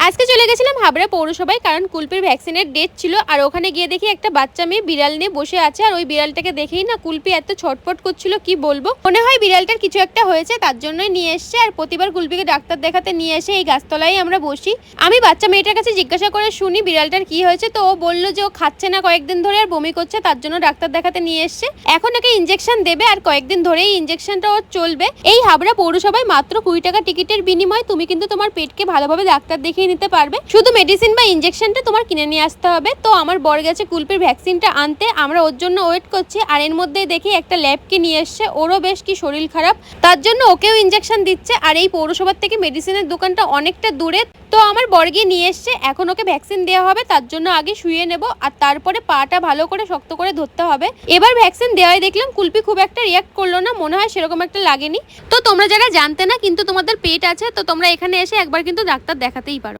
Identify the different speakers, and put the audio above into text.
Speaker 1: আজকে চলে গেছিলাম হাবড়া পৌরসভায়, কারণ কুলপির ভ্যাকসিনের ডেট ছিল। আর ওখানে গিয়ে দেখি একটা বাচ্চা মেয়ে বিড়াল নিয়ে বসে আছে। আর ওই বিড়ালটাকে দেখেই না কুলপি এত ছটফট করছিল কি বলবো। মনে হয় বিড়ালটার কিছু একটা হয়েছে, তার জন্যই নিয়ে এসছে। আর প্রতিবার কুলপিকে ডাক্তার দেখাতে নিয়ে এসে এই গাছতলায় আমরা বসি। আমি বাচ্চা মেয়েটার কাছে জিজ্ঞাসা করে শুনি বিড়ালটার কি হয়েছে। তো ও বললো যে ও খাচ্ছে না কয়েকদিন ধরে, আর বমি করছে, তার জন্য ডাক্তার দেখাতে নিয়ে এসছে। এখন ওকে ইঞ্জেকশন দেবে, আর কয়েকদিন ধরেই ইঞ্জেকশনটা ওর চলবে। এই হাবড়া পৌরসভায় মাত্র 20 টাকা টিকিটের বিনিময়ে তুমি কিন্তু তোমার পেটকে ভালোভাবে ডাক্তার দেখিয়ে নিতে পারবে। শুধু মেডিসিন বা ইঞ্জেকশনটা তোমার কিনে নিয়ে আসতে হবে। তো আমার বর গেছে কুলপির ভ্যাকসিনটা আনতে, আমরা ওর জন্য ওয়েট করছি। আর এর মধ্যে দেখি একটা ল্যাবকে নিয়ে এসছে, ওরও বেশ কি শরীর খারাপ, তার জন্য ওকেও ইঞ্জেকশন দিচ্ছে। আর এই পৌরসভার থেকে মেডিসিনের দোকানটা অনেকটা দূরে, তো আমার বর গিয়ে নিয়ে এসছে। এখন ওকে ভ্যাকসিন দেওয়া হবে, তার জন্য আগে শুয়ে নেব, আর তারপরে পাটা ভালো করে শক্ত করে ধরতে হবে। এবার ভ্যাকসিন দেওয়াই দেখলাম কুলপি খুব একটা রিয়াক্ট করলো না, মনে হয় সেরকম একটা লাগেনি। তো তোমরা যারা জানতে না কিন্তু তোমাদের পেট আছে, তো তোমরা এখানে এসে একবার কিন্তু ডাক্তার দেখাতেই পারো।